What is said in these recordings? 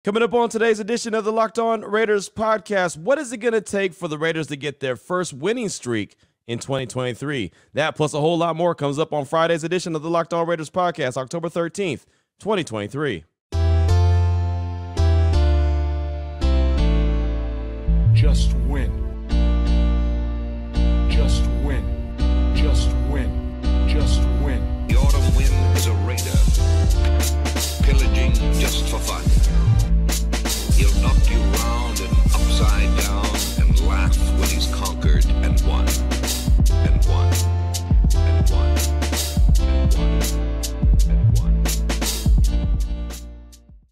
Coming up on today's edition of the Locked On Raiders podcast, what is it going to take for the Raiders to get their first winning streak in 2023? That plus a whole lot more comes up on Friday's edition of the Locked On Raiders podcast, October 13th, 2023. Just win. Just win. Just win. Just win. The autumn wind is a raider, pillaging just for fun. He'll knock you round and upside down and laugh when he's conquered and won. And won. And won. And won. And won.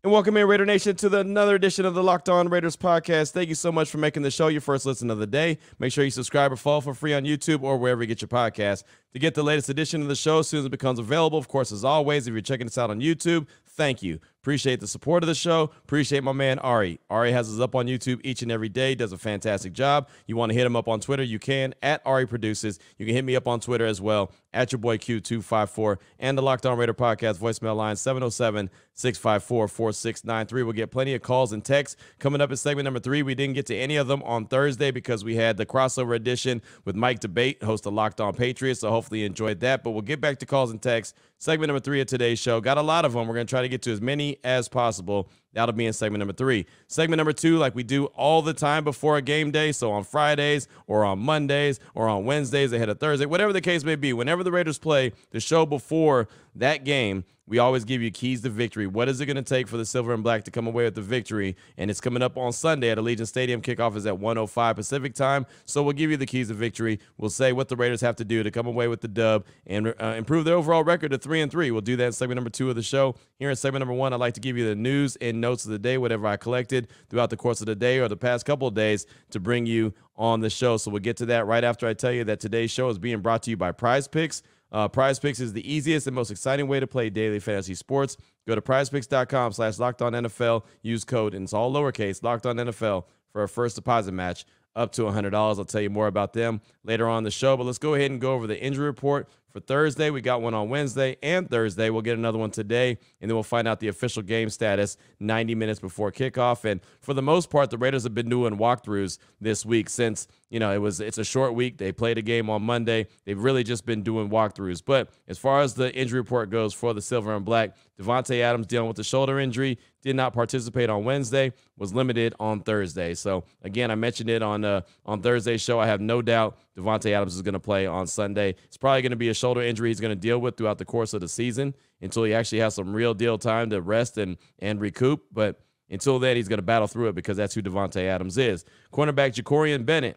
And welcome in, Raider Nation, to another edition of the Locked On Raiders podcast. Thank you so much for making the show your first listen of the day. Make sure you subscribe or follow for free on YouTube or wherever you get your podcast to get the latest edition of the show as soon as it becomes available. Of course, as always, if you're checking us out on YouTube, thank you. Appreciate the support of the show. Appreciate my man, Ari. Ari has us up on YouTube each and every day. Does a fantastic job. You want to hit him up on Twitter, you can, at Ari Produces. You can hit me up on Twitter as well, at your boy Q254, and the Locked On Raider podcast voicemail line, 707-654-4693. We'll get plenty of calls and texts. Coming up in segment number 3, we didn't get to any of them on Thursday because we had the crossover edition with Mike Debate, host of Locked On Patriots, so hopefully you enjoyed that. But we'll get back to calls and texts. Segment number 3 of today's show. Got a lot of them. We're going to try to get to as many as possible. That'll be in segment number 3. Segment number 2, like we do all the time before a game day, so on Fridays or on Mondays or on Wednesdays ahead of Thursday, whatever the case may be, whenever the Raiders play the show before that game, we always give you keys to victory. What is it going to take for the Silver and Black to come away with the victory? And it's coming up on Sunday at Allegiant Stadium. Kickoff is at 1:05 Pacific time. So we'll give you the keys to victory. We'll say what the Raiders have to do to come away with the dub and improve their overall record to 3-3. We'll do that in segment number 2 of the show. Here in segment number 1, I'd like to give you the news and notes of the day, whatever I collected throughout the course of the day or the past couple of days to bring you on the show. So we'll get to that right after I tell you that today's show is being brought to you by PrizePicks. PrizePicks is the easiest and most exciting way to play daily fantasy sports. Go to prizepicks.com/LockedOnNFL. Use code, and it's all lowercase, LockedOnNFL, for a first deposit match up to $100. I'll tell you more about them later on in the show, but let's go ahead and go over the injury report for Thursday. We got one on Wednesday and Thursday. We'll get another one today, and then we'll find out the official game status 90 minutes before kickoff. And for the most part, the Raiders have been doing walkthroughs this week since, it's a short week. They played a game on Monday. They've really just been doing walkthroughs. But as far as the injury report goes for the Silver and Black, Davante Adams dealing with the shoulder injury, did not participate on Wednesday, was limited on Thursday. So, again, I mentioned it on Thursday's show. I have no doubt Davante Adams is going to play on Sunday. It's probably going to be a shoulder injury he's going to deal with throughout the course of the season until he actually has some real deal time to rest and recoup. But until then, he's going to battle through it because that's who Davante Adams is. Cornerback Jacorian Bennett,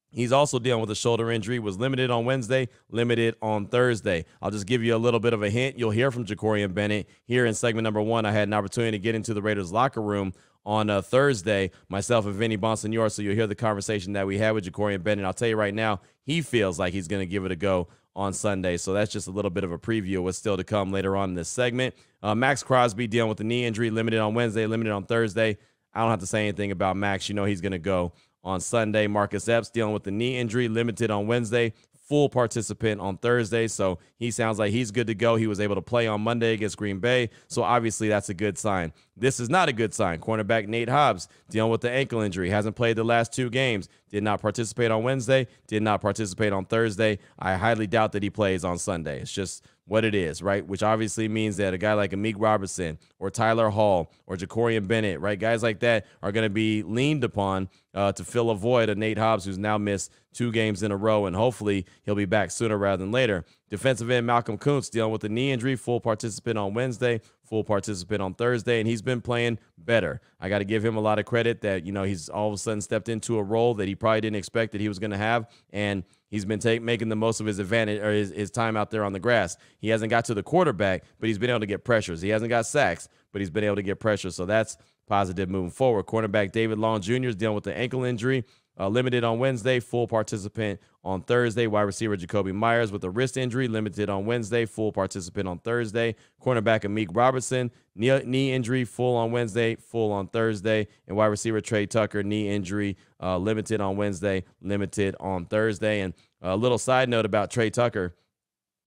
he's also dealing with a shoulder injury, was limited on Wednesday, limited on Thursday. I'll just give you a little bit of a hint. You'll hear from Jacorian Bennett here in segment number 1. I had an opportunity to get into the Raiders locker room on Thursday, myself and Vinny Bonsignor, so you'll hear the conversation that we had with Jacorian Bennett. I'll tell you right now, he feels like he's going to give it a go on Sunday, so that's just a little bit of a preview of what's still to come later on in this segment. Max Crosby dealing with the knee injury, limited on Wednesday, limited on Thursday. I don't have to say anything about Max. You know he's going to go on Sunday. Marcus Epps dealing with the knee injury, limited on Wednesday, full participant on Thursday, so he sounds like he's good to go. He was able to play on Monday against Green Bay, so obviously that's a good sign. This is not a good sign. Cornerback Nate Hobbs dealing with the ankle injury, hasn't played the last 2 games, did not participate on Wednesday, did not participate on Thursday. I highly doubt that he plays on Sunday. It's just what it is, right? Which obviously means that a guy like Amik Robertson or Tyler Hall or Jacorian Bennett, right? Guys like that are going to be leaned upon to fill a void of Nate Hobbs, who's now missed 2 games in a row, and hopefully he'll be back sooner rather than later. Defensive end Malcolm Kuntz dealing with a knee injury, full participant on Wednesday, full participant on Thursday, and he's been playing better. I got to give him a lot of credit that, he's all of a sudden stepped into a role that he probably didn't expect that he was going to have, and he's been making the most of his advantage or his time out there on the grass. He hasn't got to the quarterback, but he's been able to get pressures. He hasn't got sacks, but he's been able to get pressure, so that's positive moving forward. Cornerback David Long Jr. is dealing with the ankle injury. Limited on Wednesday, full participant on Thursday. Wide receiver Jacoby Myers with a wrist injury, limited on Wednesday, full participant on Thursday. Cornerback Amik Robertson, knee injury, full on Wednesday, full on Thursday. And wide receiver Trey Tucker, knee injury, limited on Wednesday, limited on Thursday. And a little side note about Trey Tucker.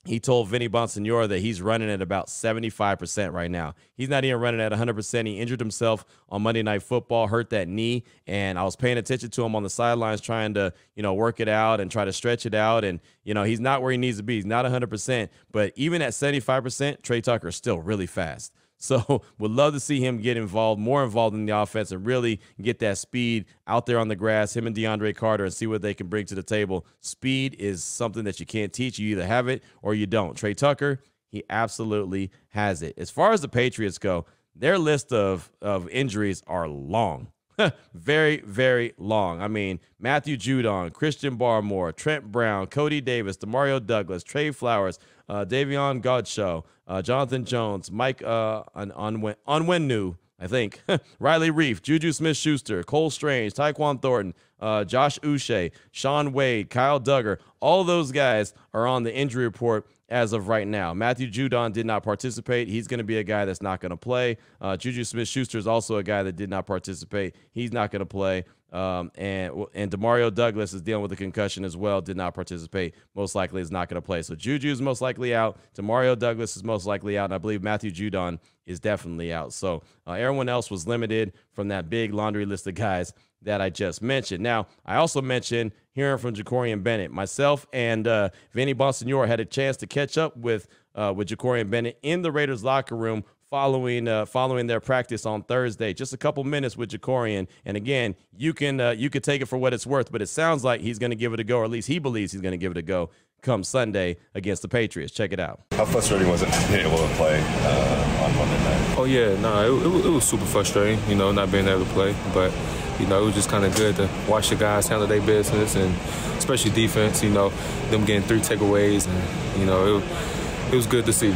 he told Vinny Bonsignore that he's running at about 75% right now. He's not even running at 100%. He injured himself on Monday Night Football, hurt that knee, and I was paying attention to him on the sidelines trying to, work it out and try to stretch it out. And, he's not where he needs to be. He's not 100%, but even at 75%, Trey Tucker is still really fast. So would love to see him get involved, more involved in the offense, and really get that speed out there on the grass, him and DeAndre Carter, and see what they can bring to the table. Speed is something that you can't teach. You either have it or you don't. Trey Tucker, he absolutely has it. As far as the Patriots go, their list of injuries are long. Very, very long. I mean, Matthew Judon, Christian Barmore, Trent Brown, Cody Davis, Demario Douglas, Trey Flowers, Davion Godchaux, Jonathan Jones, Mike Onwenu, I think, Riley Reif, Juju Smith-Schuster, Cole Strange, Tyquan Thornton, Josh Uche, Sean Wade, Kyle Duggar. All those guys are on the injury report as of right now. Matthew Judon did not participate. He's going to be a guy that's not going to play. Juju Smith-Schuster is also a guy that did not participate. He's not going to play. And Demario Douglas is dealing with a concussion as well, did not participate, most likely is not going to play. So Juju is most likely out. Demario Douglas is most likely out, and I believe Matthew Judon is definitely out. So everyone else was limited from that big laundry list of guys that I just mentioned. Now, I also mentioned hearing from Jacorian Bennett. Myself and Vinny Bonsignore had a chance to catch up with Jacorian Bennett in the Raiders locker room following their practice on Thursday. Just a couple minutes with Jacorian, and again, you can take it for what it's worth, but it sounds like he's going to give it a go, or at least he believes he's going to give it a go come Sunday against the Patriots. Check it out. How frustrating was it being able to play on Monday night? Oh yeah, it was super frustrating, not being able to play, but it was just kind of good to watch the guys handle their business, and especially defense, them getting 3 takeaways, and it was good to see.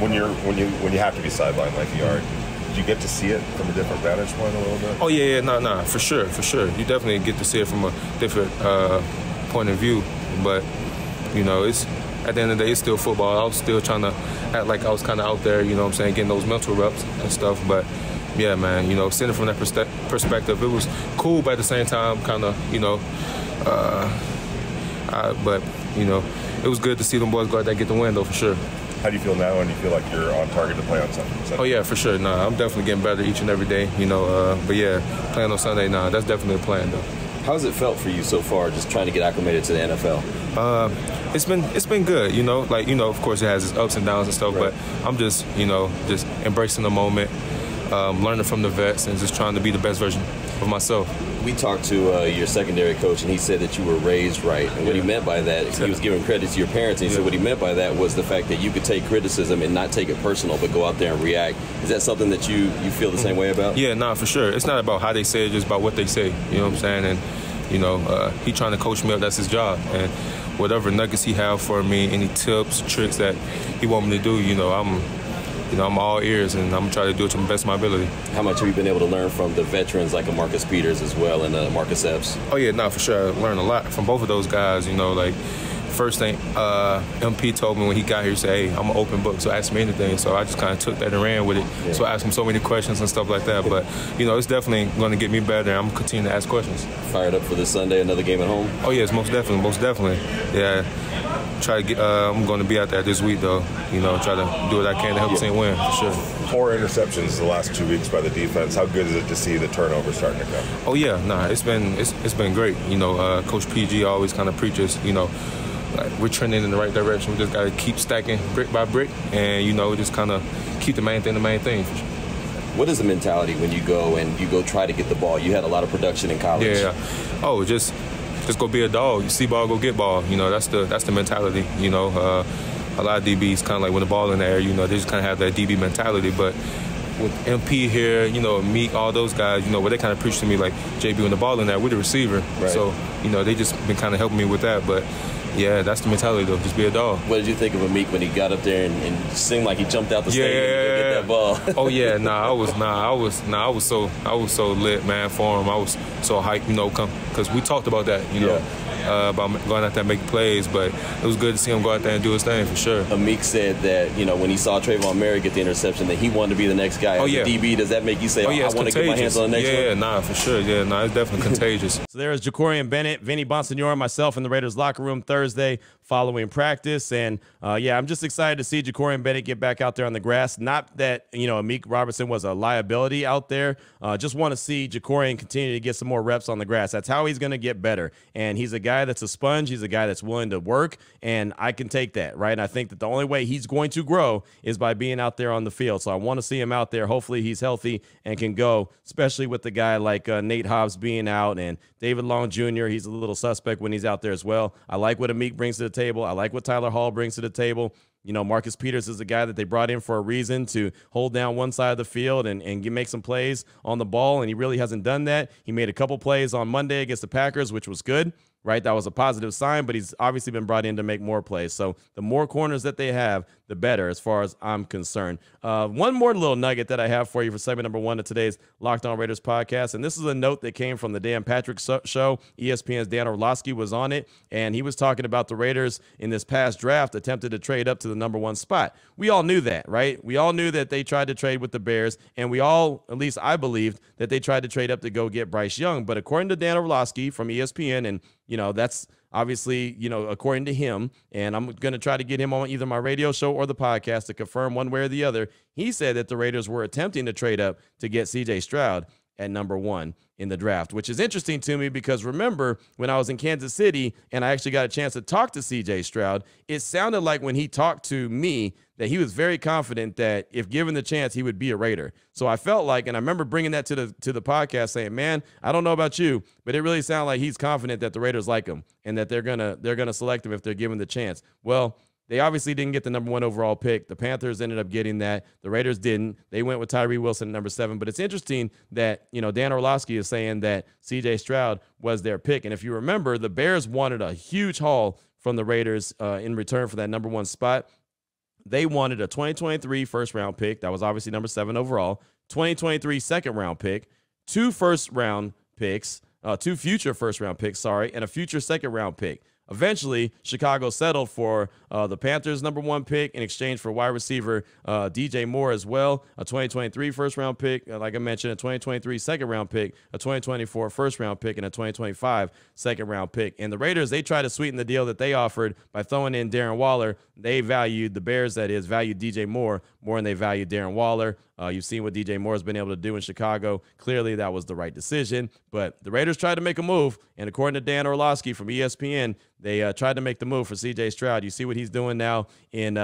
When you have to be sidelined like you are, do you get to see it from a different vantage point a little bit? Oh yeah, no, for sure. You definitely get to see it from a different point of view, but it's at the end of the day, it's still football. I was still trying to act like I was kind of out there, getting those mental reps and stuff, but. Yeah, man, seeing it from that perspective, it was cool, but at the same time, kind of, but it was good to see them boys go out there and get the win, though, for sure. How do you feel now, and you feel like you're on target to play on Sunday? Oh, yeah, for sure. I'm definitely getting better each and every day, but yeah, playing on Sunday, that's definitely the plan, though. How's it felt for you so far, just trying to get acclimated to the NFL? It's been good, of course it has its ups and downs and stuff, right. But I'm just, just embracing the moment. Learning from the vets and just trying to be the best version of myself. We talked to your secondary coach, and he said that you were raised right. And what he meant by that, he was giving credit to your parents, and he said what he meant by that was the fact that you could take criticism and not take it personal, but go out there and react. Is that something that you feel the same way about? Yeah, for sure. It's not about how they say it, just about what they say. You know what I'm saying? And, he trying to coach me up, that's his job. And whatever nuggets he have for me, any tips, tricks that he want me to do, I'm all ears, and I'm going to try to do it to the best of my ability. How much have you been able to learn from the veterans like a Marcus Peters as well, and Marcus Epps? Oh, yeah, for sure. I learned a lot from both of those guys, First thing MP told me when he got here, he said, hey, I'm an open book, so ask me anything. So I just kind of took that and ran with it. Yeah. So I asked him so many questions and stuff like that. But, it's definitely going to get me better, and I'm going to continue to ask questions. Fired up for this Sunday, another game at home? Oh, yes, most definitely. Yeah. I'm going to be out there this week, though. Try to do what I can to help the team win, for sure. 4 interceptions the last 2 weeks by the defense. How good is it to see the turnover starting to come? Oh yeah, it's been great. Coach PG always kind of preaches, like we're trending in the right direction. We just got to keep stacking brick by brick, and just kind of keep the main thing. For sure. What is the mentality when you go try to get the ball? You had a lot of production in college. Yeah. Oh, just go be a dog. You see ball, go get ball. That's the mentality. A lot of DBs kind of like when the ball in the air, they just kind of have that DB mentality. But with MP here, Meek, all those guys, what they kind of preach to me, like JB when the ball in there, we're the receiver. Right. So, they just been kind of helping me with that. But yeah, that's the mentality though. Just be a dog. What did you think of Meek when he got up there and it seemed like he jumped out the stadium to get that ball? Oh yeah, I was so lit, man, for him. I was so hyped, because we talked about that, about going out there and making plays, but it was good to see him go out there and do his thing for sure. Meek said that, when he saw Trayvon Merritt get the interception, that he wanted to be the next guy. Oh, yeah. DB, does that make you say, I want to get my hands on the next one? Yeah, for sure. Yeah, it's definitely contagious. So there's Jacorian Bennett, Vinny Bonsignore, myself in the Raiders locker room Thursday. Thursday following practice. And yeah, I'm just excited to see Ja'Cory Bennett get back out there on the grass. Not that, Amik Robertson was a liability out there. Just want to see Ja'Cory continue to get some more reps on the grass. That's how he's going to get better. And he's a guy that's a sponge. He's a guy that's willing to work, and I can take that, right? And I think that the only way he's going to grow is by being out there on the field. So I want to see him out there. Hopefully he's healthy and can go, especially with the guy like Nate Hobbs being out and David Long Jr. He's a little suspect when he's out there as well. I like what Amik brings to the table. I like what Tyler Hall brings to the table. Marcus Peters is a guy that they brought in for a reason, to hold down one side of the field and make some plays on the ball, and he really hasn't done that. He made a couple plays on Monday against the Packers, which was good, right? That was a positive sign, but he's obviously been brought in to make more plays. So the more corners that they have, the better, as far as I'm concerned. One more little nugget that I have for you for segment number 1 of today's Locked On Raiders podcast, and this is a note that came from the Dan Patrick show. ESPN's Dan Orlovsky was on it, and he was talking about the Raiders in this past draft attempted to trade up to the number 1 spot. We all knew that, right? We all knew that they tried to trade with the Bears, and we all, at least I believed, that they tried to trade up to go get Bryce Young. But according to Dan Orlovsky from ESPN, and that's obviously, according to him, and I'm going to try to get him on either my radio show or the podcast to confirm one way or the other. He said that the Raiders were attempting to trade up to get C.J. Stroud at number 1 in the draft, which is interesting to me because remember when I was in Kansas City and I actually got a chance to talk to C.J. Stroud, it sounded like when he talked to me that he was very confident that if given the chance, he would be a Raider. So I felt like, and I remember bringing that to the podcast saying, man, I don't know about you, but it really sounded like he's confident that the Raiders like him and that they're gonna select him if they're given the chance. Well, they obviously didn't get the number 1 overall pick. The Panthers ended up getting that. The Raiders didn't. They went with Tyree Wilson at number 7. But it's interesting that, Dan Orlovsky is saying that C.J. Stroud was their pick. And if you remember, the Bears wanted a huge haul from the Raiders in return for that number 1 spot. They wanted a 2023 first-round pick. That was obviously number 7 overall. 2023 second-round pick. 2 first-round picks. 2 future first-round picks, and a future second-round pick. Eventually, Chicago settled for the Panthers' number 1 pick in exchange for wide receiver DJ Moore as well, a 2023 first-round pick, like I mentioned, a 2023 second-round pick, a 2024 first-round pick, and a 2025 second-round pick. And the Raiders, they tried to sweeten the deal that they offered by throwing in Darren Waller. They valued, the Bears, that is, valued DJ Moore more than they valued Darren Waller. You've seen what DJ Moore has been able to do in Chicago. Clearly, that was the right decision. But the Raiders tried to make a move, and according to Dan Orlovsky from ESPN, they tried to make the move for C.J. Stroud. You see what he's doing now in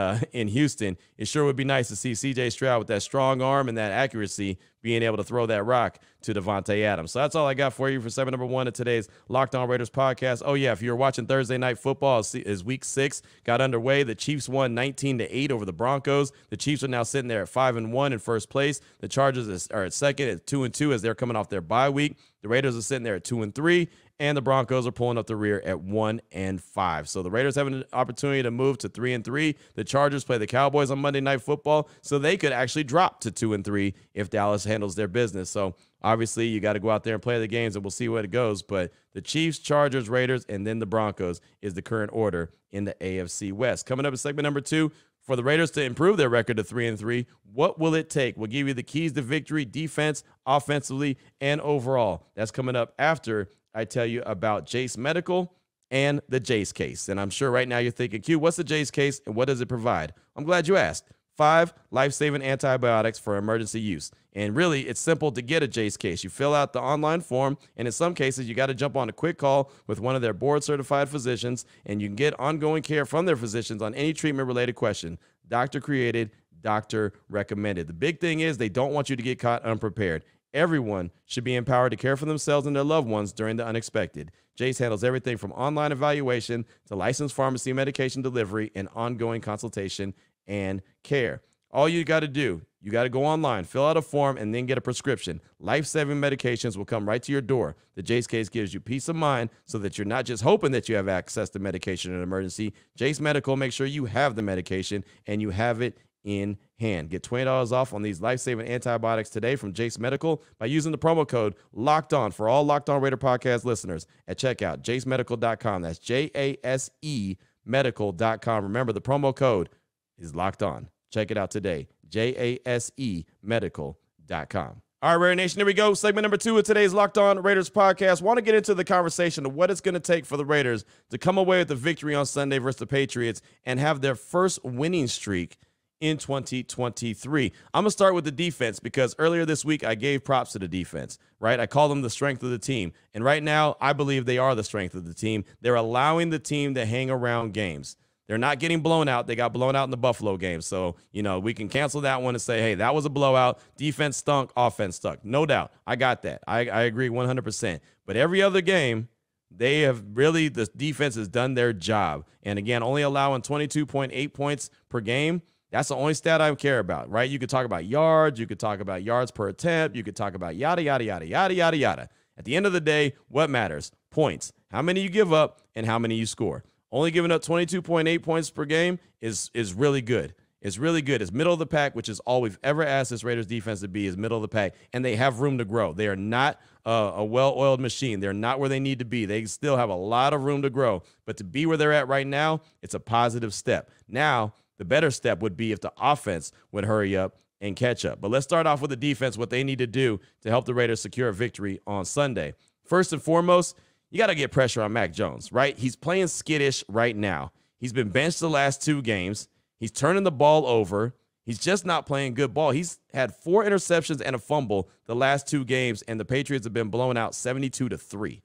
Houston. It sure would be nice to see C.J. Stroud with that strong arm and that accuracy being able to throw that rock to Devontae Adams. So that's all I got for you for segment number 1 of today's Locked On Raiders podcast. Oh, yeah, if you're watching Thursday Night Football, as Week 6 got underway, the Chiefs won 19-8 over the Broncos. The Chiefs are now sitting there at 5-1 in first place. The Chargers are at second at 2-2 as they're coming off their bye week. The Raiders are sitting there at 2-3. And the Broncos are pulling up the rear at 1-5. So the Raiders have an opportunity to move to 3-3. The Chargers play the Cowboys on Monday Night Football, so they could actually drop to 2-3 if Dallas handles their business. So obviously you got to go out there and play the games, and we'll see where it goes. But the Chiefs, Chargers, Raiders, and then the Broncos is the current order in the AFC West. Coming up in segment number 2, for the Raiders to improve their record to 3-3, what will it take? We'll give you the keys to victory, defense, offensively, and overall. That's coming up after I tell you about Jase Medical and the Jase case. And I'm sure right now you're thinking, Q, what's the Jase case and what does it provide? I'm glad you asked. 5 life-saving antibiotics for emergency use. And really, it's simple to get a Jase case. You fill out the online form, and in some cases, you got to jump on a quick call with one of their board-certified physicians, and you can get ongoing care from their physicians on any treatment-related question. Doctor created, doctor recommended. The big thing is they don't want you to get caught unprepared. Everyone should be empowered to care for themselves and their loved ones during the unexpected. Jase handles everything from online evaluation to licensed pharmacy medication delivery and ongoing consultation and care. All you got to do, you got to go online, fill out a form, and then get a prescription. Life-saving medications will come right to your door. The Jase case gives you peace of mind so that you're not just hoping that you have access to medication in an emergency. Jase Medical makes sure you have the medication and you have it in hand. Get $20 off on these life-saving antibiotics today from Jase Medical by using the promo code LOCKEDON for all Locked On Raider podcast listeners at checkout, jasemedical.com. That's JASE medical.com. Remember, the promo code is LOCKED ON. Check it out today, JASE medical.com. All right, Raider Nation, here we go. Segment number 2 of today's Locked On Raiders podcast. Want to get into the conversation of what it's going to take for the Raiders to come away with the victory on Sunday versus the Patriots and have their first winning streak in 2023. I'm going to start with the defense because earlier this week I gave props to the defense, right? I called them the strength of the team. And right now I believe they are the strength of the team. They're allowing the team to hang around games. They're not getting blown out. They got blown out in the Buffalo game. So, we can cancel that one and say, hey, that was a blowout. Defense stunk. Offense stunk. No doubt. I got that. I agree 100%. But every other game, the defense has done their job. And again, only allowing 22.8 points per game. That's the only stat I care about, right? You could talk about yards. You could talk about yards per attempt. You could talk about yada, yada, yada, yada, yada, yada. At the end of the day, what matters? Points. How many you give up and how many you score. Only giving up 22.8 points per game is really good. It's really good. It's middle of the pack, which is all we've ever asked this Raiders defense to be, is middle of the pack. And they have room to grow. They are not a well-oiled machine. They're not where they need to be. They still have a lot of room to grow. But to be where they're at right now, it's a positive step. Now, the better step would be if the offense would hurry up and catch up. But let's start off with the defense, what they need to do to help the Raiders secure a victory on Sunday. First and foremost, you got to get pressure on Mac Jones, right? He's playing skittish right now. He's been benched the last 2 games. He's turning the ball over. He's just not playing good ball. He's had 4 interceptions and a fumble the last 2 games, and the Patriots have been blown out 72-3.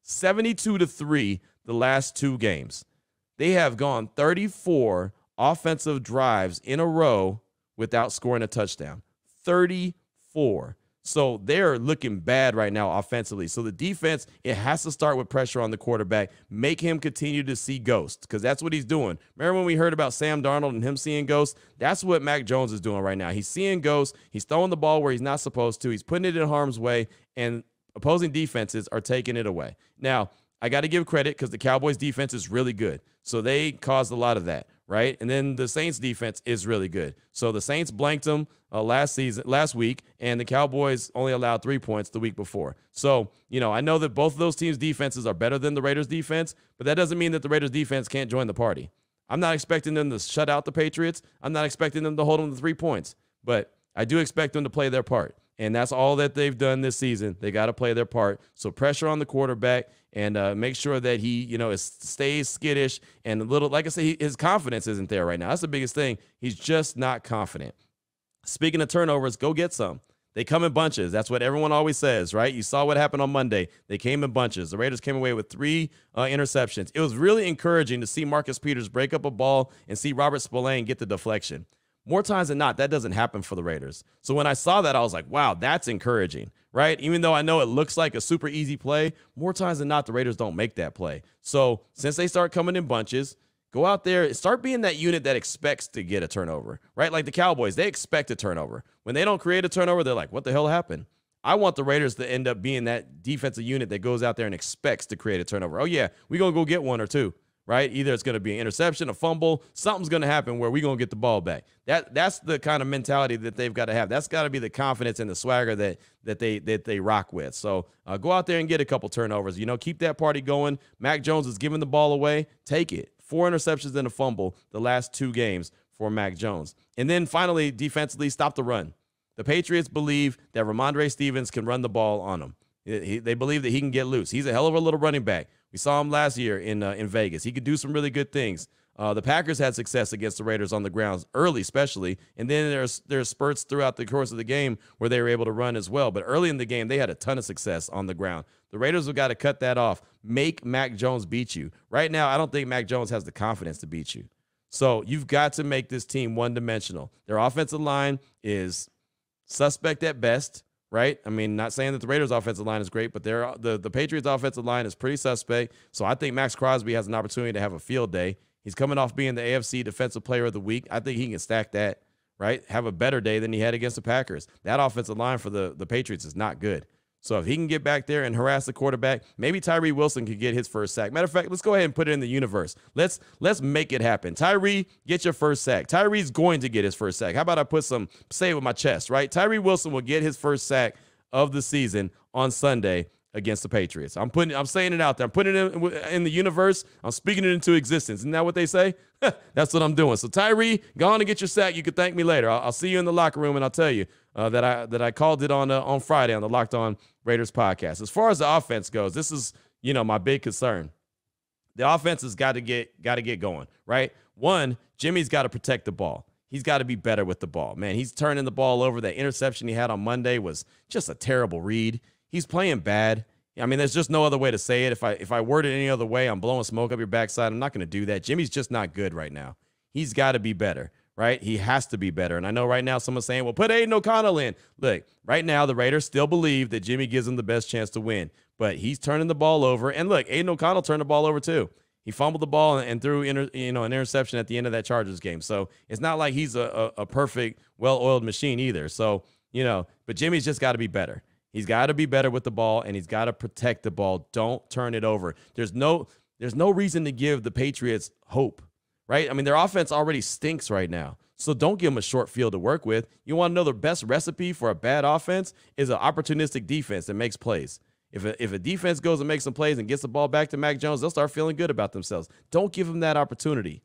72-3 the last 2 games. They have gone 34 offensive drives in a row without scoring a touchdown. 34. So they're looking bad right now offensively. So the defense, it has to start with pressure on the quarterback. Make him continue to see ghosts because that's what he's doing. Remember when we heard about Sam Darnold and him seeing ghosts? That's what Mac Jones is doing right now. He's seeing ghosts. He's throwing the ball where he's not supposed to. He's putting it in harm's way, and opposing defenses are taking it away. Now, I got to give credit because the Cowboys defense is really good. So they caused a lot of that, right? And then the Saints defense is really good. So the Saints blanked them last week, and the Cowboys only allowed 3 points the week before. So, I know that both of those teams' defenses are better than the Raiders defense, but that doesn't mean that the Raiders defense can't join the party. I'm not expecting them to shut out the Patriots. I'm not expecting them to hold them to 3 points, but I do expect them to play their part. And that's all that they've done this season. They got to play their part. So pressure on the quarterback and make sure that he, stays skittish and a little, like I say, his confidence isn't there right now. That's the biggest thing. He's just not confident. Speaking of turnovers, go get some. They come in bunches. That's what everyone always says, right? You saw what happened on Monday. They came in bunches. The Raiders came away with 3 interceptions. It was really encouraging to see Marcus Peters break up a ball and see Robert Spillane get the deflection. More times than not, that doesn't happen for the Raiders. So when I saw that, I was like, wow, that's encouraging, right? Even though I know it looks like a super easy play, more times than not, the Raiders don't make that play. So since they start coming in bunches, go out there, start being that unit that expects to get a turnover, right? Like the Cowboys, they expect a turnover. When they don't create a turnover, they're like, what the hell happened? I want the Raiders to end up being that defensive unit that goes out there and expects to create a turnover. Oh, yeah, we're going to go get 1 or 2. Right? Either it's going to be an interception, a fumble, something's going to happen where we're going to get the ball back. That's the kind of mentality that they've got to have. That's got to be the confidence and the swagger that they rock with. So go out there and get a couple turnovers. Keep that party going. Mac Jones is giving the ball away. Take it. 4 interceptions and a fumble the last 2 games for Mac Jones. And then finally, defensively, stop the run. The Patriots believe that Ramondre Stevens can run the ball on them. They believe that he can get loose. He's a hell of a little running back. We saw him last year in Vegas. He could do some really good things. The Packers had success against the Raiders on the ground early, especially, and then there's spurts throughout the course of the game where they were able to run as well. But early in the game, they had a ton of success on the ground. The Raiders have got to cut that off. Make Mac Jones beat you. Right now, I don't think Mac Jones has the confidence to beat you. So you've got to make this team one-dimensional. Their offensive line is suspect at best. Right? I mean, not saying that the Raiders' offensive line is great, but the Patriots' offensive line is pretty suspect. So I think Max Crosby has an opportunity to have a field day. He's coming off being the AFC Defensive Player of the Week. I think he can stack that, right? Have a better day than he had against the Packers. That offensive line for the Patriots is not good. So if he can get back there and harass the quarterback, maybe Tyree Wilson could get his first sack. Matter of fact, let's go ahead and put it in the universe. Let's make it happen. Tyree, get your first sack. Tyree's going to get his first sack. How about I say it with my chest, right? Tyree Wilson will get his first sack of the season on Sunday against the Patriots. I'm saying it out there. I'm putting it in the universe. I'm speaking it into existence. Isn't that what they say? That's what I'm doing. So Tyree, go on and get your sack. You can thank me later. I'll see you in the locker room and I'll tell you that I called it on Friday on the Locked On Raiders podcast. As far as the offense goes, this is, my big concern. The offense has got to get going, right? One, Jimmy's got to protect the ball. He's got to be better with the ball. Man, he's turning the ball over. That interception he had on Monday was just a terrible read. He's playing bad. I mean, there's just no other way to say it. If I word it any other way, I'm blowing smoke up your backside. I'm not going to do that. Jimmy's just not good right now. He's got to be better, right? He has to be better. And I know right now someone's saying, well, put Aiden O'Connell in. Look, right now the Raiders still believe that Jimmy gives them the best chance to win. But he's turning the ball over. And look, Aiden O'Connell turned the ball over too. He fumbled the ball and threw an interception at the end of that Chargers game. So it's not like he's a perfect, well-oiled machine either. So, but Jimmy's just got to be better. He's got to be better with the ball, and he's got to protect the ball. Don't turn it over. There's no reason to give the Patriots hope, right? I mean, their offense already stinks right now. So don't give them a short field to work with. You want to know the best recipe for a bad offense is an opportunistic defense that makes plays. If a defense goes and makes some plays and gets the ball back to Mac Jones, they'll start feeling good about themselves. Don't give them that opportunity.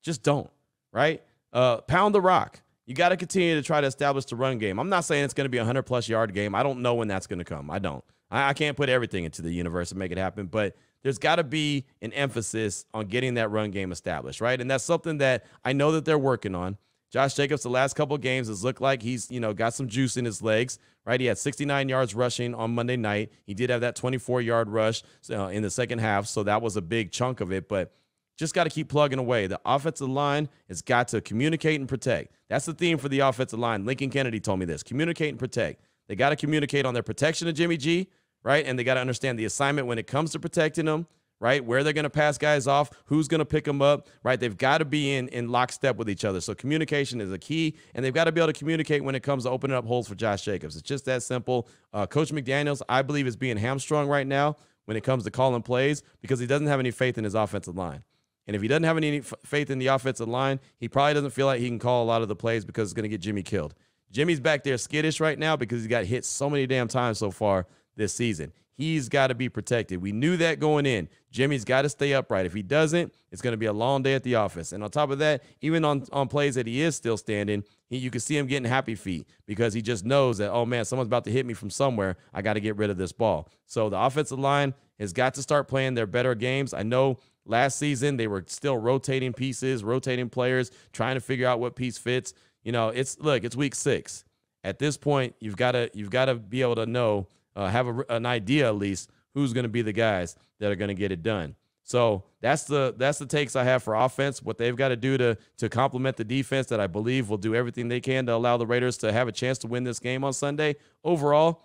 Just don't, right? Pound the rock. You got to continue to try to establish the run game. I'm not saying it's going to be a 100-plus yard game. I don't know when that's going to come. I don't. I can't put everything into the universe and make it happen, but there's got to be an emphasis on getting that run game established, right? And that's something that I know that they're working on. Josh Jacobs, the last couple of games, has looked like he's, got some juice in his legs, right? He had 69 yards rushing on Monday night. He did have that 24-yard rush in the second half, so that was a big chunk of it, but just got to keep plugging away. The offensive line has got to communicate and protect. That's the theme for the offensive line. Lincoln Kennedy told me this. Communicate and protect. They got to communicate on their protection of Jimmy G, right? And they got to understand the assignment when it comes to protecting him, right? Where they're going to pass guys off, who's going to pick them up, right? They've got to be in lockstep with each other. So communication is a key, and they've got to be able to communicate when it comes to opening up holes for Josh Jacobs. It's just that simple. Coach McDaniels, I believe, is being hamstrung right now when it comes to calling plays because he doesn't have any faith in his offensive line. And if he doesn't have any faith in the offensive line, he probably doesn't feel like he can call a lot of the plays because it's going to get Jimmy killed. Jimmy's back there skittish right now because he got hit so many damn times so far this season. He's got to be protected. We knew that going in. Jimmy's got to stay upright. If he doesn't, it's going to be a long day at the office. And on top of that, even on plays that he is still standing, you can see him getting happy feet because he just knows that, oh, man, someone's about to hit me from somewhere. I got to get rid of this ball. So the offensive line has got to start playing their better games. I know last season they were still rotating pieces, rotating players, trying to figure out what piece fits. It's week 6. At this point, you've got to be able to know, have an idea at least who's going to be the guys that are going to get it done. So that's the takes I have for offense. What they've got to do to complement the defense that I believe will do everything they can to allow the Raiders to have a chance to win this game on Sunday. Overall,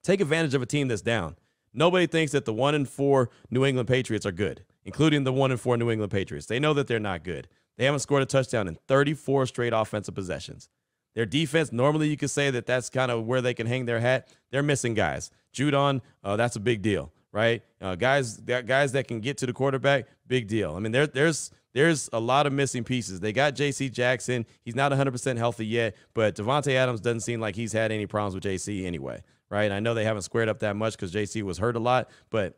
take advantage of a team that's down. Nobody thinks that the 1-4 New England Patriots are good, including the 1-4 New England Patriots. They know that they're not good. They haven't scored a touchdown in 34 straight offensive possessions. Their defense, normally you could say that that's kind of where they can hang their hat. They're missing guys. Judon, that's a big deal, right? Guys that can get to the quarterback, big deal. I mean, there's a lot of missing pieces. They got J.C. Jackson. He's not 100% healthy yet, but Devontae Adams doesn't seem like he's had any problems with J.C. anyway, right? I know they haven't squared up that much because J.C. was hurt a lot, but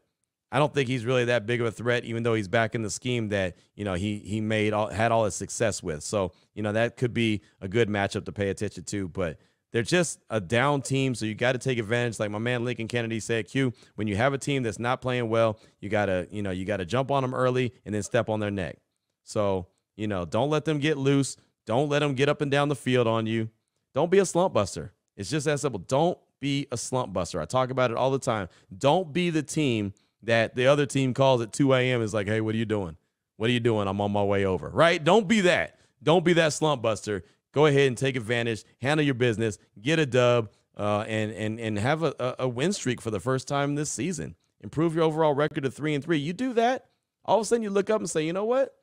I don't think he's really that big of a threat, even though he's back in the scheme that, he had all his success with. So, that could be a good matchup to pay attention to, but they're just a down team. So you got to take advantage. Like my man, Lincoln Kennedy said, Q, when you have a team that's not playing well, you got to jump on them early and then step on their neck. So, don't let them get loose. Don't let them get up and down the field on you. Don't be a slump buster. It's just that simple. Don't be a slump buster. I talk about it all the time. Don't be the team that the other team calls at 2 a.m. is like, hey, what are you doing? What are you doing? I'm on my way over, right? Don't be that. Don't be that slump buster. Go ahead and take advantage, handle your business, get a dub, and have a win streak for the first time this season. Improve your overall record to 3-3. You do that, all of a sudden you look up and say, you know what?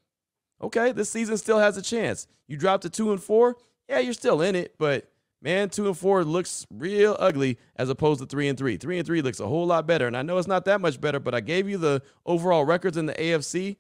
Okay, this season still has a chance. You dropped to 2-4. Yeah, you're still in it, but man, 2-4 looks real ugly as opposed to 3-3. 3-3 looks a whole lot better. And I know it's not that much better, but I gave you the overall records in the AFC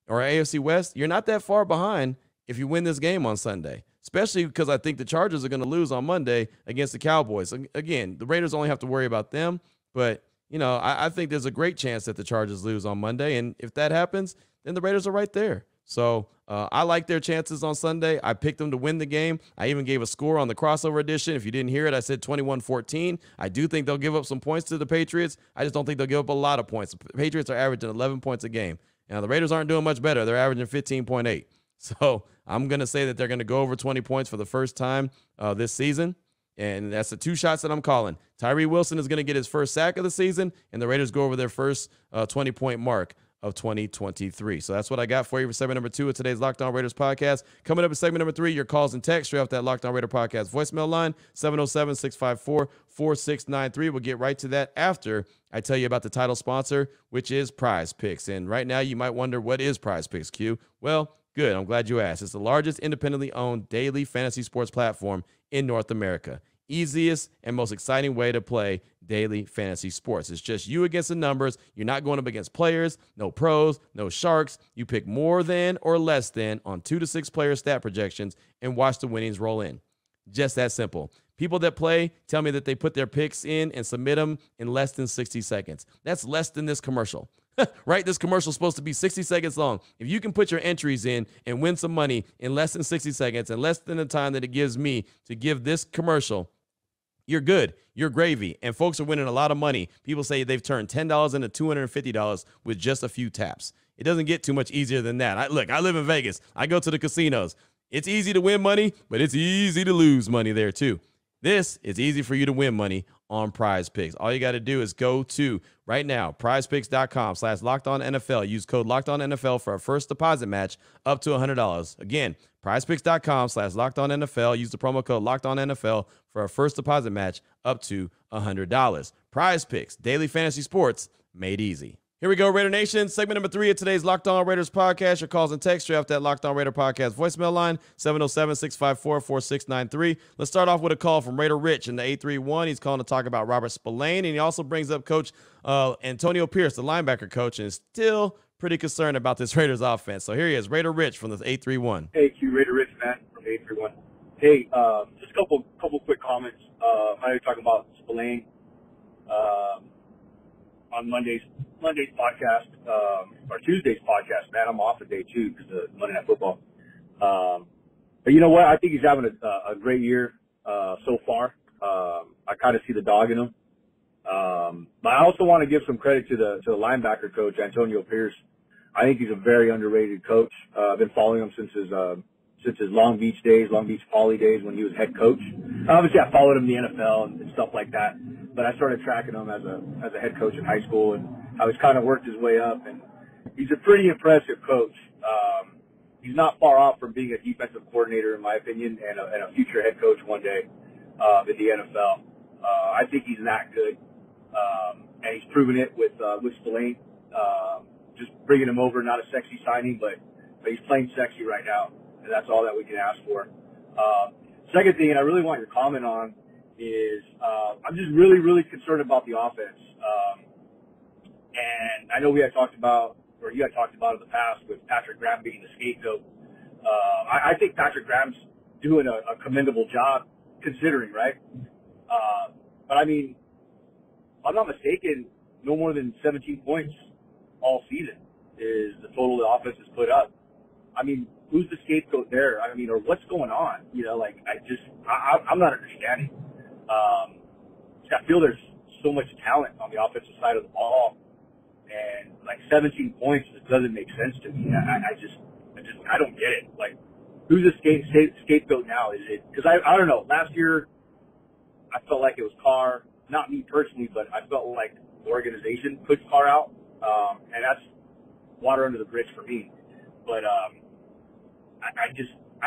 or AFC West. You're not that far behind if you win this game on Sunday, especially because I think the Chargers are going to lose on Monday against the Cowboys. Again, the Raiders only have to worry about them, but I think there's a great chance that the Chargers lose on Monday. And if that happens, then the Raiders are right there. So I like their chances on Sunday. I picked them to win the game. I even gave a score on the crossover edition. If you didn't hear it, I said 21-14. I do think they'll give up some points to the Patriots. I just don't think they'll give up a lot of points. The Patriots are averaging 11 points a game. Now, the Raiders aren't doing much better. They're averaging 15.8. So I'm going to say that they're going to go over 20 points for the first time this season. And that's the two shots that I'm calling. Tyree Wilson is going to get his first sack of the season, and the Raiders go over their first 20-point mark of 2023. So that's what I got for you for segment number 2 of today's Locked On Raiders podcast. Coming up in segment number 3, your calls and texts straight off that Locked On Raider podcast voicemail line, 707-654-4693. We'll get right to that after I tell you about the title sponsor, which is PrizePicks. And right now you might wonder, what is PrizePicks, Q? Well, good. I'm glad you asked. It's the largest independently owned daily fantasy sports platform in North America. Easiest and most exciting way to play daily fantasy sports. It's just you against the numbers. You're not going up against players, no pros, no sharks. You pick more than or less than on 2 to 6 player stat projections and watch the winnings roll in. Just that simple. People that play tell me that they put their picks in and submit them in less than 60 seconds. That's less than this commercial. Right? This commercial is supposed to be 60 seconds long. If you can put your entries in and win some money in less than 60 seconds and less than the time that it gives me to give this commercial, you're good. You're gravy. And folks are winning a lot of money. People say they've turned $10 into $250 with just a few taps. It doesn't get too much easier than that. I live in Vegas. I go to the casinos. It's easy to win money, but it's easy to lose money there too. This is easy for you to win money on PrizePicks. All you got to do is go to right now, prizepicks.com/LockedOnNFL. Use code LockedOnNFL for a first deposit match up to $100. Again, prizepicks.com/LockedOnNFL. Use the promo code LockedOnNFL for a first deposit match up to $100. PrizePicks, daily fantasy sports made easy. Here we go, Raider Nation. Segment number 3 of today's Locked On Raiders podcast. Your calls and texts straight off that Locked On Raider podcast voicemail line, 707-654-4693. Let's start off with a call from Raider Rich in the 831. He's calling to talk about Robert Spillane, and he also brings up Coach Antonio Pierce, the linebacker coach, and is still pretty concerned about this Raiders offense. So here he is, Raider Rich from the 831. Hey, Q, Raider Rich, man, from 831. Hey, just a couple quick comments. I know you're talking about Spillane on Monday's podcast, or Tuesday's podcast, man. I'm off today, too, because of Monday Night Football. But you know what? I think he's having a great year so far. I kind of see the dog in him. But I also want to give some credit to the linebacker coach, Antonio Pierce. I think he's a very underrated coach. I've been following him since his Long Beach days, Long Beach Poly days when he was head coach. Obviously, I followed him in the NFL and stuff like that. But I started tracking him as a head coach in high school and how he's kind of worked his way up. And he's a pretty impressive coach. He's not far off from being a defensive coordinator, in my opinion, and a future head coach one day in the NFL. I think he's that good, and he's proven it with Spillane. Just bringing him over, not a sexy signing, but he's playing sexy right now, and that's all that we can ask for. Second thing, and I really want your comment on, is I'm just really, really concerned about the offense. And I know we had talked about, or you had talked about in the past with Patrick Graham being the scapegoat. I think Patrick Graham's doing a commendable job considering, right? But I mean, if I'm not mistaken, no more than 17 points all season is the total the offense has put up. I mean, who's the scapegoat there? I mean, or what's going on? You know, like, I'm not understanding. I feel there's so much talent on the offensive side of the ball, and like 17 points just doesn't make sense to me. I don't get it. Like, who's the scapegoat now? Is it, because I don't know. Last year, I felt like it was Carr, not me personally, but I felt like the organization pushed Carr out, and that's water under the bridge for me. But I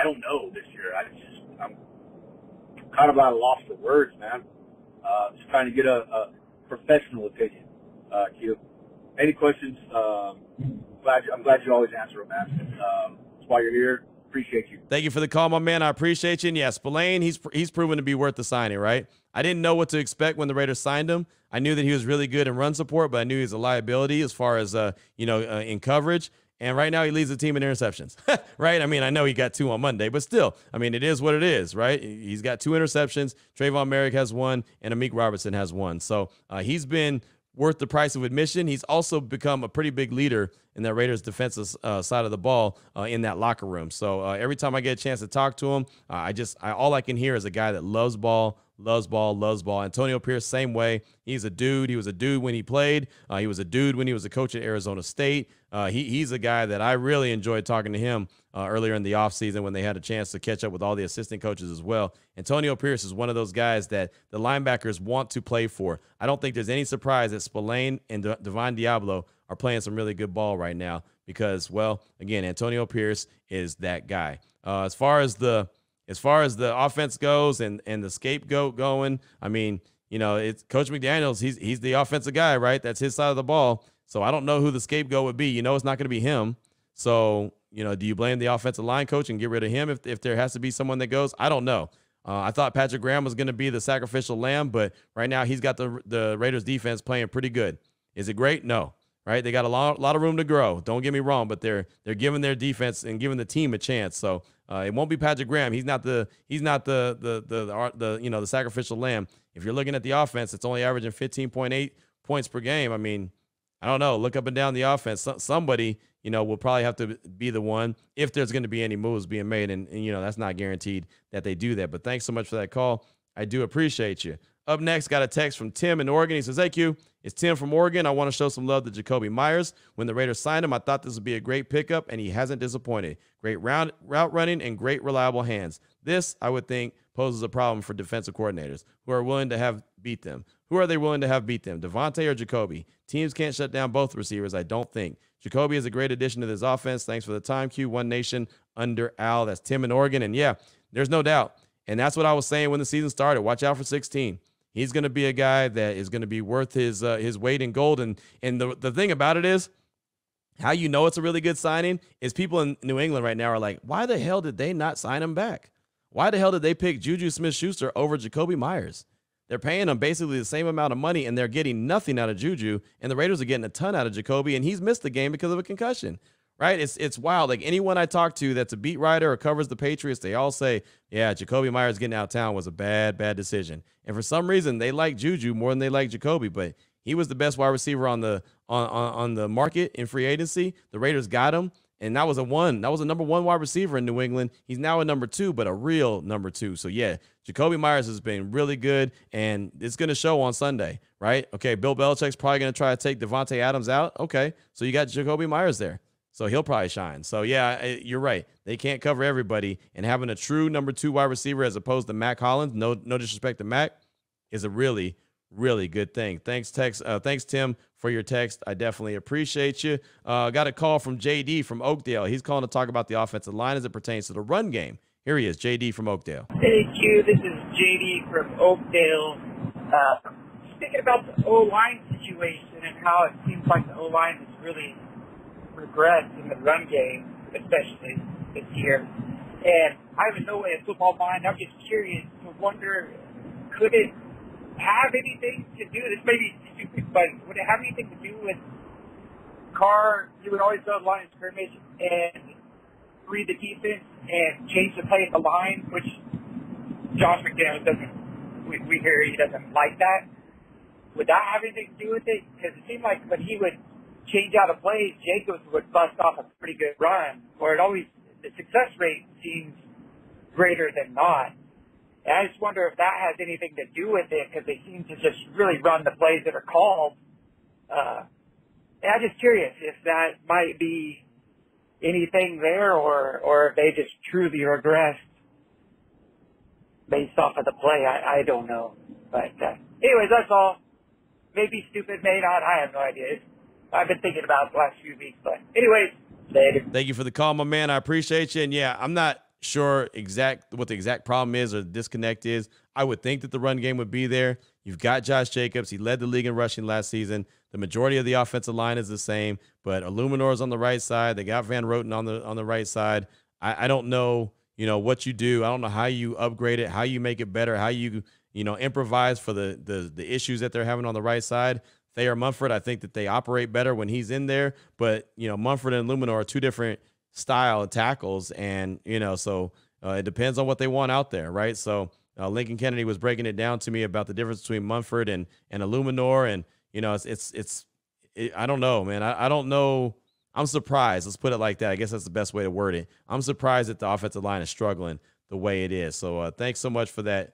don't know this year. I'm kind of at a loss for words, man. Just trying to get a professional opinion. Q. Any questions? I'm glad you always answer them, man. That's why you're here. Appreciate you. Thank you for the call, my man. I appreciate you. And yeah, Spillane, he's proven to be worth the signing, right? I didn't know what to expect when the Raiders signed him. I knew that he was really good in run support, but I knew he was a liability as far as in coverage. And right now he leads the team in interceptions, right? I mean, I know he got 2 on Monday, but still, I mean, it is what it is, right? He's got 2 interceptions. Trayvon Merrick has 1, and Amik Robertson has 1. So he's been worth the price of admission. He's also become a pretty big leader in that Raiders defensive side of the ball in that locker room. So every time I get a chance to talk to him, all I can hear is a guy that loves ball. Loves ball, loves ball. Antonio Pierce, same way. He's a dude. He was a dude when he played. He was a dude when he was a coach at Arizona State. He's a guy that I really enjoyed talking to him earlier in the offseason when they had a chance to catch up with all the assistant coaches as well. Antonio Pierce is one of those guys that the linebackers want to play for. I don't think there's any surprise that Spillane and Divine Diablo are playing some really good ball right now because, well, again, Antonio Pierce is that guy. As far as the offense goes and the scapegoat going, I mean, it's Coach McDaniels. He's the offensive guy, right? That's his side of the ball. So I don't know who the scapegoat would be. It's not going to be him. So, do you blame the offensive line coach and get rid of him if there has to be someone that goes? I don't know. I thought Patrick Graham was going to be the sacrificial lamb, but right now he's got the Raiders defense playing pretty good. Is it great? No. Right? They got a lot of room to grow. Don't get me wrong, but they're giving their defense and giving the team a chance. So it won't be Patrick Graham. He's not the sacrificial lamb. If you're looking at the offense, it's only averaging 15.8 points per game. I mean, I don't know. Look up and down the offense. Somebody, will probably have to be the one if there's going to be any moves being made. And that's not guaranteed that they do that. But thanks so much for that call. I do appreciate you. Up next, got a text from Tim in Oregon. He says, "Hey, Q, it's Tim from Oregon. I want to show some love to Jacoby Myers. When the Raiders signed him, I thought this would be a great pickup, and he hasn't disappointed. Great route running and great reliable hands. This, I would think, poses a problem for defensive coordinators who are willing to have beat them. Who are they willing to have beat them, Devontae or Jacoby? Teams can't shut down both receivers, I don't think. Jacoby is a great addition to this offense. Thanks for the time, Q. One Nation under Al." That's Tim in Oregon. And, yeah, there's no doubt. And that's what I was saying when the season started. Watch out for 16. He's going to be a guy that is going to be worth his weight in gold. And the thing about it is, how it's a really good signing is people in New England right now are like, why the hell did they not sign him back? Why the hell did they pick Juju Smith-Schuster over Jacoby Myers? They're paying him basically the same amount of money, and they're getting nothing out of Juju, and the Raiders are getting a ton out of Jacoby, and he's missed the game because of a concussion. Right? It's wild. Like anyone I talk to that's a beat writer or covers the Patriots, they all say, yeah, Jacoby Myers getting out of town was a bad decision. And for some reason, they like Juju more than they like Jacoby, but he was the best wide receiver on the market in free agency. The Raiders got him, and that was a number one wide receiver in New England. He's now a number two, but a real number two. So yeah, Jacoby Myers has been really good, and it's going to show on Sunday, right? Okay, Bill Belichick's probably going to try to take Devontae Adams out. Okay, so you got Jacoby Myers there. So he'll probably shine. So, yeah, you're right. They can't cover everybody. And having a true number two wide receiver as opposed to Mac Hollins, no disrespect to Mac, is a really, really good thing. Thanks, Tim, for your text. I definitely appreciate you. Got a call from JD from Oakdale. He's calling to talk about the offensive line as it pertains to the run game. Here he is, JD from Oakdale. Hey, Q, this is JD from Oakdale. Thinking about the O-line situation and how it seems like the O-line is really regressed in the run game, especially this year. And I have no way of football mind. I'm just curious to wonder, could it have anything to do, this may be stupid, but would it have anything to do with Carr? You would always go to the line of scrimmage and read the defense and change the play at the line, which Josh McDaniels we hear he doesn't like that. Would that have anything to do with it? Because it seemed like when he would change out a play, Jacobs would bust off a pretty good run, or the success rate seems greater than not. And I just wonder if that has anything to do with it, because they seem to just really run the plays that are called. And I'm just curious if that might be anything there, or if they just truly regressed based off of the play. I don't know. But anyways, that's all. Maybe stupid, may not. I have no idea. I've been thinking about it the last few weeks. But anyways, later. Thank you for the call, my man. I appreciate you. And, yeah, I'm not sure what the exact problem is or the disconnect is. I would think that the run game would be there. You've got Josh Jacobs. He led the league in rushing last season. The majority of the offensive line is the same, but Illuminor is on the right side. They got Van Roten on the right side. I don't know, what you do. I don't know how you upgrade it, how you make it better, how you improvise for the issues that they're having on the right side. Thayer Munford, I think that they operate better when he's in there, but Munford and Illuminor are two different style of tackles, and so it depends on what they want out there, right? So Lincoln Kennedy was breaking it down to me about the difference between Munford and Illuminor, and I don't know, man. I don't know. I'm surprised. Let's put it like that. I guess that's the best way to word it. I'm surprised that the offensive line is struggling the way it is. So thanks so much for that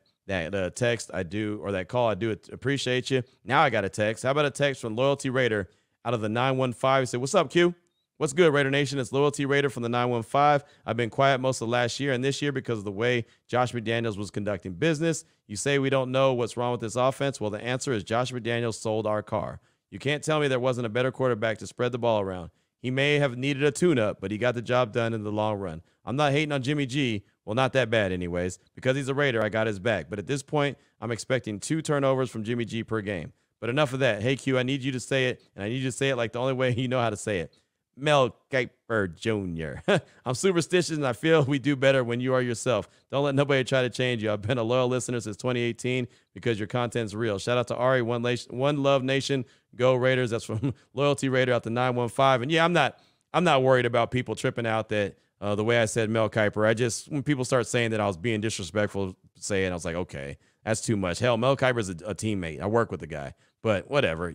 text. Or that call. I do appreciate you. Now I got a text. How about a text from Loyalty Raider out of the 915? He said, "What's up, Q? What's good, Raider Nation? It's Loyalty Raider from the 915. I've been quiet most of last year and this year because of the way Josh McDaniels was conducting business. You say we don't know what's wrong with this offense. Well, the answer is Josh McDaniels sold our car. You can't tell me there wasn't a better quarterback to spread the ball around. He may have needed a tune-up, but he got the job done in the long run. I'm not hating on Jimmy G. Well, not that bad anyways. Because he's a Raider, I got his back. But at this point, I'm expecting 2 turnovers from Jimmy G per game. But enough of that. Hey, Q, I need you to say it, and I need you to say it like the only way you know how to say it. Mel Kiper Jr. I'm superstitious, and I feel we do better when you are yourself. Don't let nobody try to change you. I've been a loyal listener since 2018 because your content's real. Shout out to Ari, One Love Nation, Go Raiders. That's from Loyalty Raider out the 915. And yeah, I'm not worried about people tripping out that the way I said Mel Kiper. When people start saying that I was being disrespectful, I was like, okay, that's too much. Hell, Mel Kiper's a teammate. I work with the guy, but whatever.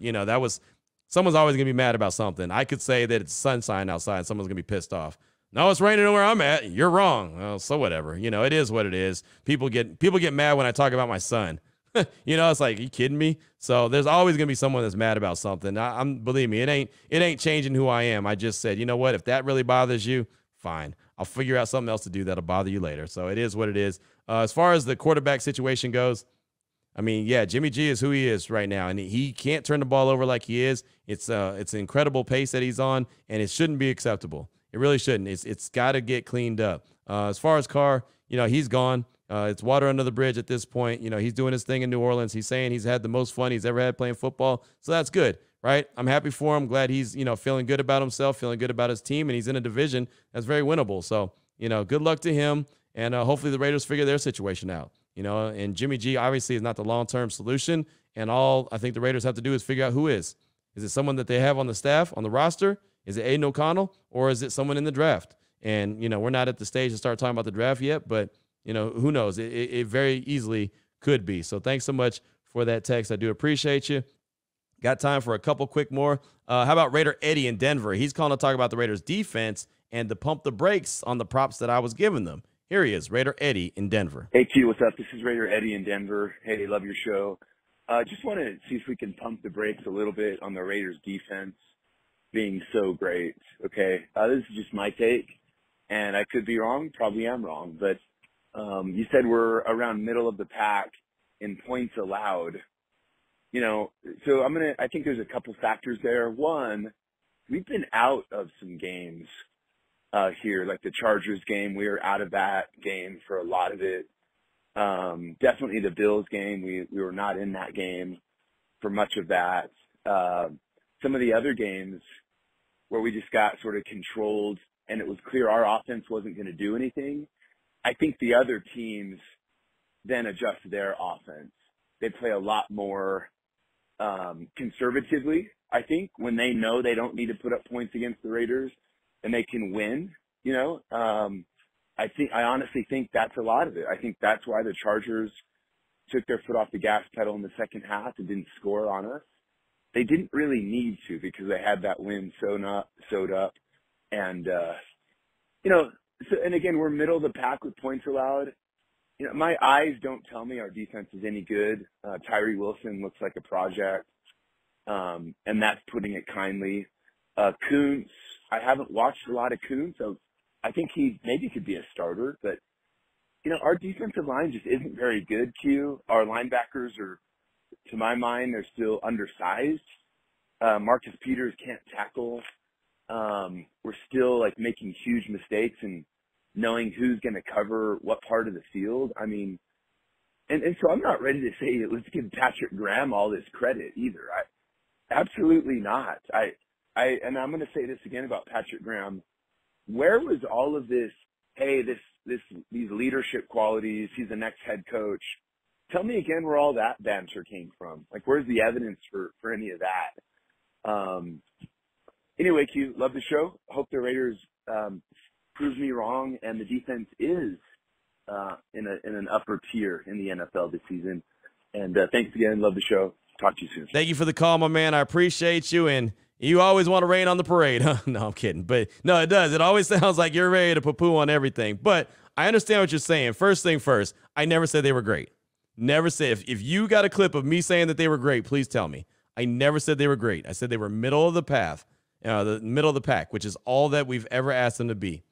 Someone's always going to be mad about something. I could say that it's sunshine outside and someone's going to be pissed off. No, it's raining where I'm at. You're wrong. Well, so whatever. It is what it is. People get mad when I talk about my son. It's like, are you kidding me? So there's always going to be someone that's mad about something. Believe me, it ain't changing who I am. I just said, you know what? If that really bothers you, fine. I'll figure out something else to do that'll bother you later. So it is what it is. As far as the quarterback situation goes, I mean, yeah, Jimmy G is who he is right now, and he can't turn the ball over like he is. It's an incredible pace that he's on, and it shouldn't be acceptable. It really shouldn't. It's got to get cleaned up. As far as Carr, he's gone. It's water under the bridge at this point. He's doing his thing in New Orleans. He's saying he's had the most fun he's ever had playing football, so that's good, right? I'm happy for him. Glad he's feeling good about himself, feeling good about his team, and he's in a division that's very winnable. So good luck to him, and hopefully the Raiders figure their situation out. And Jimmy G obviously is not the long-term solution. And all I think the Raiders have to do is figure out who is. Is it someone that they have on the staff, on the roster? Is it Aiden O'Connell? Or is it someone in the draft? And, we're not at the stage to start talking about the draft yet, but, who knows? It very easily could be. So thanks so much for that text. I do appreciate you. Got time for a couple quick more. How about Raider Eddie in Denver? He's calling to talk about the Raiders' defense and to pump the brakes on the props that I was giving them. Here he is, Raider Eddie in Denver. Hey, Q, what's up? This is Raider Eddie in Denver. Hey, love your show. Just want to see if we can pump the brakes a little bit on the Raiders' defense being so great, okay? This is just my take, and I could be wrong. Probably am wrong. But you said we're around middle of the pack in points allowed. So I think there's a couple factors there. One, we've been out of some games here, like the Chargers game. We were out of that game for a lot of it. Definitely the Bills game. We were not in that game for much of that. Some of the other games where we just got sort of controlled and it was clear our offense wasn't going to do anything. I think the other teams then adjust their offense. They play a lot more conservatively, I think, when they know they don't need to put up points against the Raiders and they can win, I honestly think that's a lot of it. I think that's why the Chargers took their foot off the gas pedal in the second half and didn't score on us. They didn't really need to because they had that win sewed up. And, and again, we're middle of the pack with points allowed. My eyes don't tell me our defense is any good. Tyree Wilson looks like a project, and that's putting it kindly. Kuntz, I haven't watched a lot of Kuntz, so I think he maybe could be a starter, but, our defensive line just isn't very good, Q. Our linebackers are, to my mind, they're still undersized. Marcus Peters can't tackle. We're still, making huge mistakes and knowing who's going to cover what part of the field. I mean, and so I'm not ready to say, let's give Patrick Graham all this credit either. Absolutely not. And I'm going to say this again about Patrick Graham. Where was all of this? Hey, these leadership qualities. He's the next head coach. Tell me again where all that banter came from. Where's the evidence for any of that? Anyway, Q, love the show. Hope the Raiders prove me wrong, and the defense is in an upper tier in the NFL this season. And thanks again. Love the show. Talk to you soon. Thank you for the call, my man. I appreciate you. And You always want to rain on the parade, huh? No, I'm kidding. But no, it does. It always sounds like you're ready to poo-poo on everything. But I understand what you're saying. First thing first, I never said they were great. Never said. If you got a clip of me saying that they were great, please tell me. I never said they were great. I said they were middle of the path, the middle of the pack, which is all that we've ever asked them to be.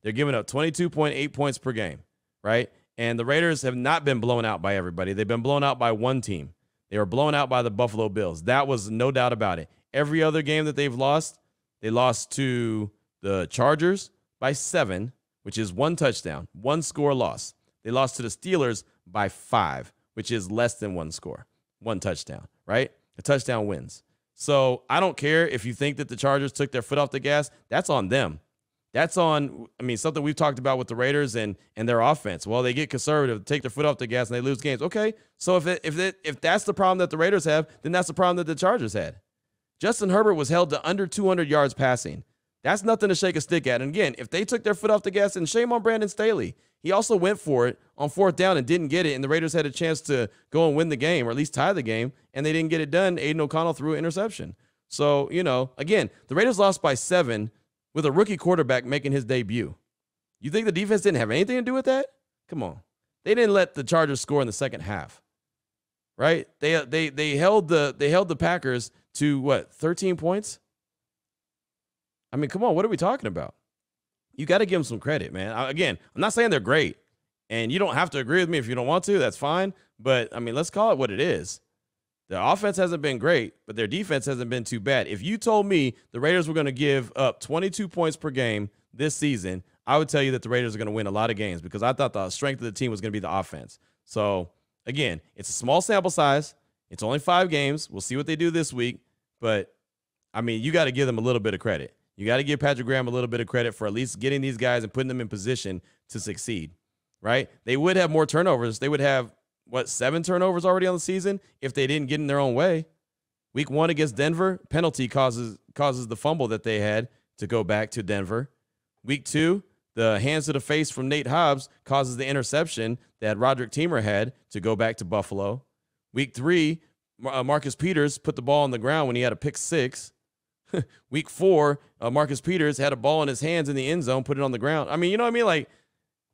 They're giving up 22.8 points per game, right? And the Raiders have not been blown out by everybody. They've been blown out by one team. They were blown out by the Buffalo Bills. That was no doubt about it. Every other game that they've lost, they lost to the Chargers by 7, which is 1 touchdown, 1 score loss. They lost to the Steelers by 5, which is less than 1 score, 1 touchdown, right? A touchdown wins. So I don't care if you think that the Chargers took their foot off the gas. That's on them. That's on, something we've talked about with the Raiders and their offense. Well, they get conservative, take their foot off the gas, and they lose games. Okay, so if that's the problem that the Raiders have, then that's the problem that the Chargers had. Justin Herbert was held to under 200 yards passing. That's nothing to shake a stick at. And again, if they took their foot off the gas, then shame on Brandon Staley. He also went for it on 4th down and didn't get it, and the Raiders had a chance to go and win the game, or at least tie the game, and they didn't get it done. Aiden O'Connell threw an interception. So, again, the Raiders lost by 7 with a rookie quarterback making his debut. You think the defense didn't have anything to do with that? Come on. They didn't let the Chargers score in the second half, right? They held the Packers to, 13 points? Come on, what are we talking about? You got to give them some credit, man. Again, I'm not saying they're great, and you don't have to agree with me if you don't want to. That's fine. But, let's call it what it is. The offense hasn't been great, but their defense hasn't been too bad. If you told me the Raiders were going to give up 22 points per game this season, I would tell you that the Raiders are going to win a lot of games because I thought the strength of the team was going to be the offense. So, again, it's a small sample size. It's only 5 games. We'll see what they do this week. But, you got to give them a little bit of credit. You got to give Patrick Graham a little bit of credit for at least getting these guys and putting them in position to succeed, right? They would have more turnovers. They would have, 7 turnovers already on the season if they didn't get in their own way. Week 1 against Denver, penalty causes the fumble that they had to go back to Denver. Week 2, the hands to the face from Nate Hobbs causes the interception that Roderick Teamer had to go back to Buffalo. Week 3, Marcus Peters put the ball on the ground when he had a pick 6. Week 4, Marcus Peters had a ball in his hands in the end zone, put it on the ground. You know what I mean? Like,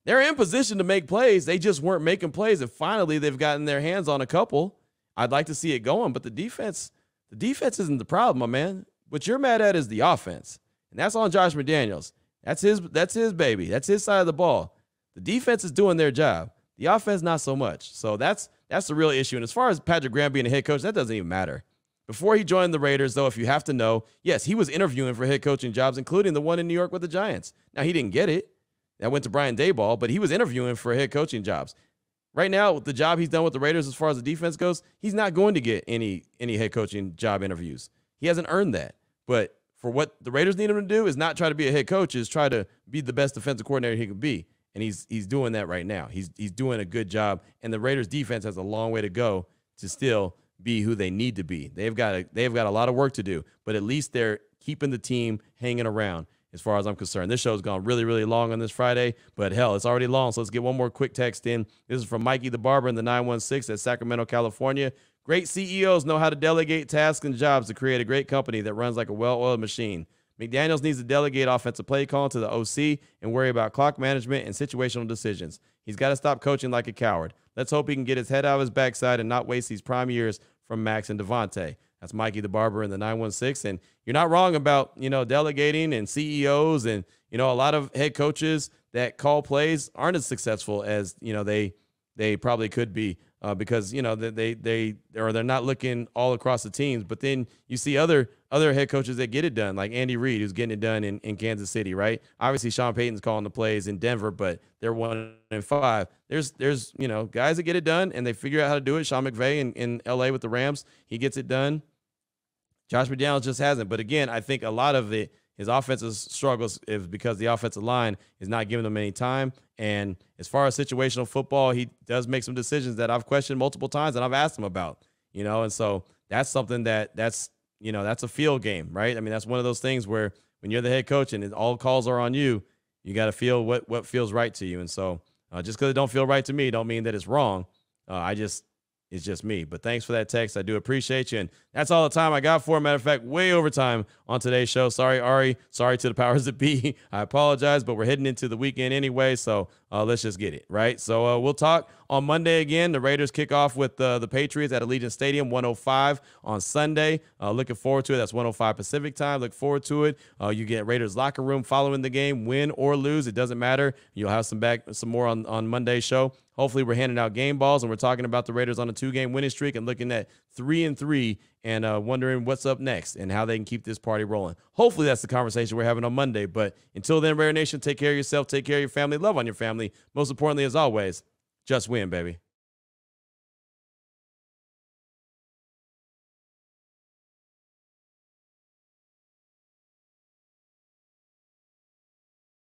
they're in position to make plays. They just weren't making plays, and finally they've gotten their hands on a couple. I'd like to see it going, but the defense isn't the problem, my man. What you're mad at is the offense, and that's on Josh McDaniels. That's his baby. That's his side of the ball. The defense is doing their job. The offense, not so much. So that's the real issue. And as far as Patrick Graham being a head coach, that doesn't even matter. Before he joined the Raiders, though, if you have to know, yes, he was interviewing for head coaching jobs, including the one in New York with the Giants. Now, he didn't get it. That went to Brian Daboll, but he was interviewing for head coaching jobs. Right now, with the job he's done with the Raiders as far as the defense goes, he's not going to get any head coaching job interviews. He hasn't earned that. But for what the Raiders need him to do is not try to be a head coach, is try to be the best defensive coordinator he can be. And he's doing that right now. He's doing a good job, and the Raiders defense has a long way to go to still be who they need to be. They've got a lot of work to do, but at least they're keeping the team hanging around as far as I'm concerned. This show's gone really, really long on this Friday, but hell, it's already long, so let's get one more quick text in. This is from Mikey the Barber in the 916 at Sacramento, California. Great CEOs know how to delegate tasks and jobs to create a great company that runs like a well-oiled machine. McDaniels needs to delegate offensive play calling to the OC and worry about clock management and situational decisions. He's got to stop coaching like a coward. Let's hope he can get his head out of his backside and not waste these prime years from Max and Devontae. That's Mikey the Barber in the 916. And you're not wrong about, delegating and CEOs and, a lot of head coaches that call plays aren't as successful as, they probably could be because, they're not looking all across the teams. But then you see other head coaches that get it done, like Andy Reid, who's getting it done in Kansas City, right? Obviously, Sean Payton's calling the plays in Denver, but they're 1-5. There's guys that get it done, and they figure out how to do it. Sean McVay in L.A. with the Rams, he gets it done. Josh McDaniels just hasn't. But again, I think a lot of his offensive struggles is because the offensive line is not giving them any time. And as far as situational football, he does make some decisions that I've questioned multiple times and I've asked him about, and so that's something that's a field game, right? That's one of those things where when you're the head coach and all calls are on you, you got to feel what feels right to you. And so just because it don't feel right to me don't mean that it's wrong. I just It's just me. But thanks for that text. I do appreciate you. And that's all the time I got for it. Matter of fact, way over time on today's show. Sorry, Ari. Sorry to the powers that be. I apologize, but we're heading into the weekend anyway, so let's just get it, right? So we'll talk on Monday again. The Raiders kick off with the Patriots at Allegiant Stadium, 105 on Sunday. Looking forward to it. That's 105 Pacific time. Look forward to it. You get Raiders locker room following the game, win or lose. It doesn't matter. You'll have some more on Monday's show. Hopefully we're handing out game balls, and we're talking about the Raiders on a 2-game winning streak and looking at 3-3 and wondering what's up next and how they can keep this party rolling. Hopefully that's the conversation we're having on Monday. But until then, Raider Nation, take care of yourself, take care of your family, love on your family. Most importantly, as always, just win, baby.